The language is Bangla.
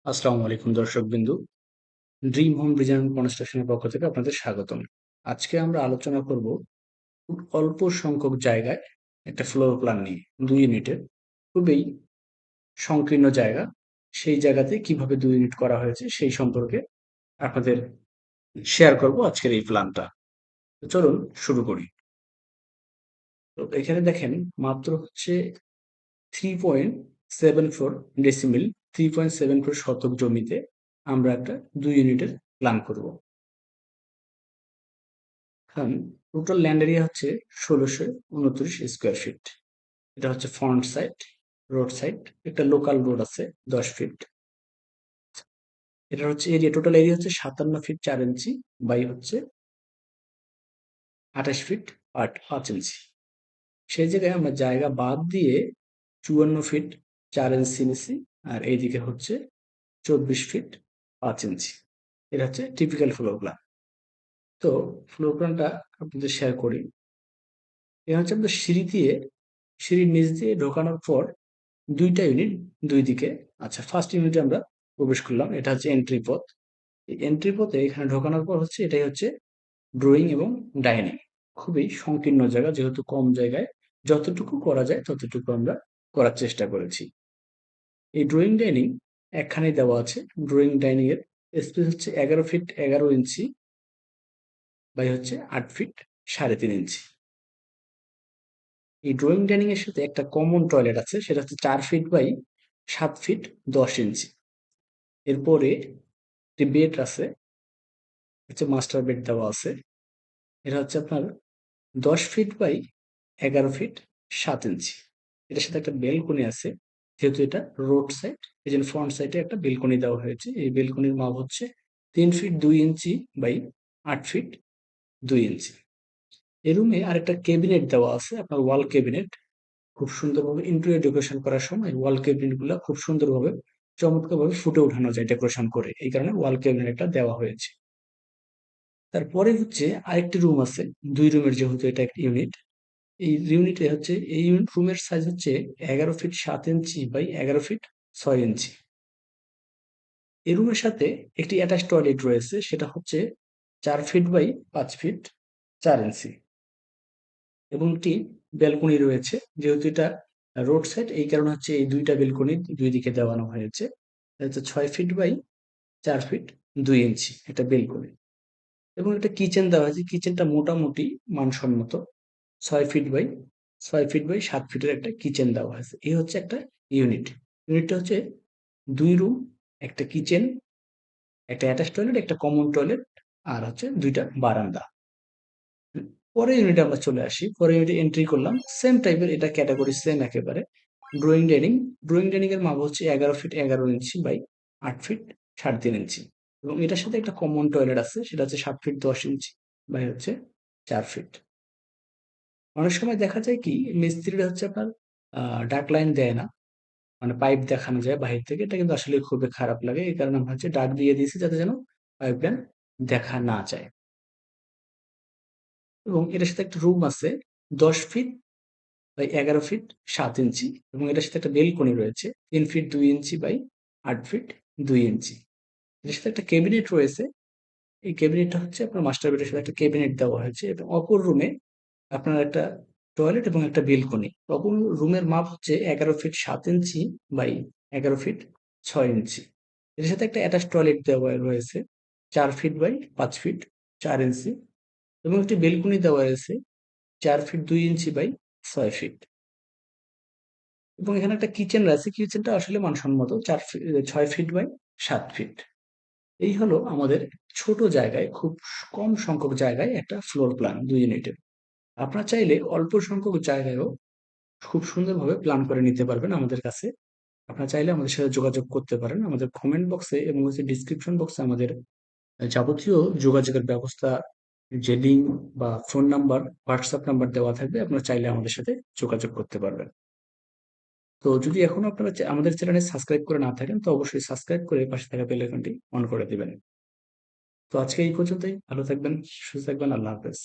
আসসালামু আলাইকুম দর্শকবৃন্দু। ড্রিম হোম ডিজাইন কনস্ট্রাকশনের পক্ষ থেকে আপনাদের স্বাগতম। আজকে আমরা আলোচনা করব খুব অল্প সংখ্যক জায়গায় একটা ফ্লোর প্ল্যান নিয়ে ২ ইউনিটের। খুবই সংকীর্ণ জায়গা। সেই জায়গাতে কিভাবে ২ ইউনিট করা হয়েছে সেই সম্পর্কে আপনাদের শেয়ার করব আজকের এই প্ল্যানটা। তো চলুন শুরু করি। তো এখানে দেখেন মাত্র হচ্ছে 3.74 ডেসিমেল 3.74 শতক জমিতে আমরা একটা ২ ইউনিটের প্ল্যান করব। এখন টোটাল ল্যান্ড এরিয়া হচ্ছে ১৬২৯ স্কোয়ার ফিট। এটা হচ্ছে ফ্রন্ট সাইড, রোড সাইড, একটা লোকাল রোড আছে ১০ ফিট। এটা হচ্ছে এরিয়া, টোটাল এরিয়া হচ্ছে ৫৭ ফিট ৪ ইঞ্চি বাই হচ্ছে ২৮ ফিট ৫ ইঞ্চি। সেই জায়গায় আমরা জায়গা বাদ দিয়ে ৫৪ ফিট ৪ ইঞ্চি নিছি, আর এইদিকে হচ্ছে ২৪ ফিট ৫ ইঞ্চি। এটা হচ্ছে টিপিক্যাল ফ্লোর প্ল্যান। তো ফ্লোর প্ল্যানটা আপনাদের শেয়ার করি। এটা হচ্ছে আপনার সিঁড়ির নিচ দিয়ে ঢোকানোর পর ২টা ইউনিট ২ দিকে। আচ্ছা, ফার্স্ট ইউনিটে আমরা প্রবেশ করলাম। এটা হচ্ছে এন্ট্রি পথ। এই এন্ট্রি পথে এখানে ঢোকানোর পর হচ্ছে এটাই হচ্ছে ড্রয়িং এবং ডাইনিং। খুবই সংকীর্ণ জায়গা, যেহেতু কম জায়গায় যতটুকু করা যায় ততটুকু আমরা করার চেষ্টা করেছি। এই ড্রয়িং ডাইনিং একখানেই দেওয়া আছে। ড্রয়িং ডাইনিং এর স্পেস হচ্ছে ১১ ফিট ১১ ইঞ্চি বাই হচ্ছে ৮ ফিট ৩.৫ ইঞ্চি। এই ড্রয়িং ডাইনিং এর সাথে একটা কমন টয়লেট আছে, সেটা হচ্ছে ৪ ফিট বাই ৭ ফিট ১০ ইঞ্চি। এরপরে একটি বেড আছে, হচ্ছে মাস্টার বেড দেওয়া আছে। এটা হচ্ছে আপনার ১০ ফিট বাই ১১ ফিট ৭ ইঞ্চি। এটার সাথে একটা বেলকনি আছে। যেহেতু এটা রোড সাইড, এই জন্য ফ্রন্ট সাইডে একটা বেলকনি দেওয়া হয়েছে। এই বেলকনির মাপ হচ্ছে ৩ ফিট ২ ইঞ্চি বাই ৮ ফিট ২ ইঞ্চি। এই রুমে আরেকটা ক্যাবিনেট দেওয়া আছে, আপনার ওয়াল ক্যাবিনেট। খুব সুন্দরভাবে ইন্টেরিয়র ডেকোরেশন করার সময় ওয়াল ক্যাবিনেট গুলা খুব সুন্দরভাবে চমৎকারভাবে ফুটে ওঠানো যায় ডেকোরেশন করে। এই কারণে ওয়াল ক্যাবিনেট একটা দেওয়া হয়েছে। তারপরে হচ্ছে আরেকটি রুম আছে। ২ রুমের, যেহেতু এটা একটা ইউনিট। এই ইউনিটে হচ্ছে এই রুমের সাইজ হচ্ছে ১১ ফিট ৭ ইঞ্চি বাই ১১ ফিট ৬ ইঞ্চি। এই রুমের সাথে একটি অ্যাটাচ টয়লেট রয়েছে, সেটা হচ্ছে ৪ ফিট বাই ৫ ফিট ৪ ইঞ্চি। এবং একটি ব্যালকনি রয়েছে। যেহেতু এটা রোড সাইড, এই কারণে হচ্ছে এই ২টা ব্যালকনি ২ দিকে দেওয়ানো হয়েছে। এটা হচ্ছে ৬ ফিট বাই ৪ ফিট ২ ইঞ্চি একটা ব্যালকনি। এবং একটা কিচেন দেওয়া হয়েছে। কিচেনটা মোটামুটি মানসম্মত। ৬ ফিট বাই ৬ ফিট বাই ৭ ফিটের একটা কিচেন দেওয়া হয়েছে। এই হচ্ছে একটা ইউনিট। ইউনিটটা হচ্ছে ২ রুম, একটা কিচেন, একটা অ্যাটাচ টয়লেট, একটা কমন টয়লেট, আর হচ্ছে ২ টা বারান্দা। পরের ইউনিটে আমরা চলে আসি। পরের ইউনিটে এন্ট্রি করলাম। সেম টাইপের, এটা ক্যাটাগরি সেম একেবারে। Drawing dining. ড্রয়িং ডাইনিং এর মাপ হচ্ছে ১১ ফিট ১১ ইঞ্চি বাই ৮ ফিট ৩.৫ ইঞ্চি। এবং এটার সাথে একটা কমন টয়লেট আছে, সেটা হচ্ছে ৭ ফিট ১০ ইঞ্চি বাই হচ্ছে ৪ ফিট। অনেক সময় দেখা যায় কি মিস্ত্রিরা হচ্ছে আপনার ডাক লাইন দেয় না। মানে পাইপ দেখানো যায় বাহির থেকে। এটা কিন্তু আসলে খুবই খারাপ লাগে। এই কারণে আমরা হচ্ছে ডাক দিয়ে দিয়েছি, যাতে যেন পাইপ লাইন দেখা না যায়। এবং এটার সাথে একটা রুম আছে ১০ ফিট বাই ১১ ফিট ৭ ইঞ্চি। এবং এটার সাথে একটা বেলকনি রয়েছে ৩ ফিট ২ ইঞ্চি বাই ৮ ফিট ২ ইঞ্চি। এটার সাথে একটা ক্যাবিনেট রয়েছে। এই ক্যাবিনেটটা হচ্ছে আপনার মাস্টার বেডের সাথে একটা ক্যাবিনেট দেওয়া হয়েছে, এবং অপর রুমে আপনার একটা টয়লেট এবং একটা বেলকনি। অপর রুমের মাপ হচ্ছে ১১ ফিট ৭ ইঞ্চি বাই ১১ ফিট ৬ ইঞ্চি। এর সাথে একটা অ্যাটাচ টয়লেট দেওয়া রয়েছে ৪ ফিট বাই ৫ ফিট ৪ ইঞ্চি। এবং একটি বেলকনি দেওয়া রয়েছে ৪ ফিট ২ ইঞ্চি বাই ৬ ফিট। এবং এখানে একটা কিচেন রয়েছে। কিচেনটা আসলে মানসম্মত ৬ ফিট বাই ৭ ফিট। এই হলো আমাদের ছোট জায়গায়, খুব কম সংখ্যক জায়গায় একটা ফ্লোর প্ল্যান ২ ইউনিটের। আপনারা চাইলে অল্প সংখ্যক জায়গায়ও খুব সুন্দরভাবে প্ল্যান করে নিতে পারবেন আমাদের কাছে। আপনারা চাইলে আমাদের সাথে যোগাযোগ করতে পারেন। আমাদের কমেন্ট বক্সে এবং হচ্ছে ডেসক্রিপশন বক্সে আমাদের যাবতীয় যোগাযোগের ব্যবস্থা, যে লিঙ্ক বা ফোন নাম্বার, হোয়াটসঅ্যাপ নাম্বার দেওয়া থাকবে। আপনারা চাইলে আমাদের সাথে যোগাযোগ করতে পারবেন। তো যদি এখনো আপনারা আমাদের চ্যানেলে সাবস্ক্রাইব করে না থাকেন, তো অবশ্যই সাবস্ক্রাইব করে পাশে থাকা বেল আইকনটি অন করে দিবেন। তো আজকে এই পর্যন্তই। ভালো থাকবেন, সুস্থ থাকবেন। আল্লাহ হাফেজ।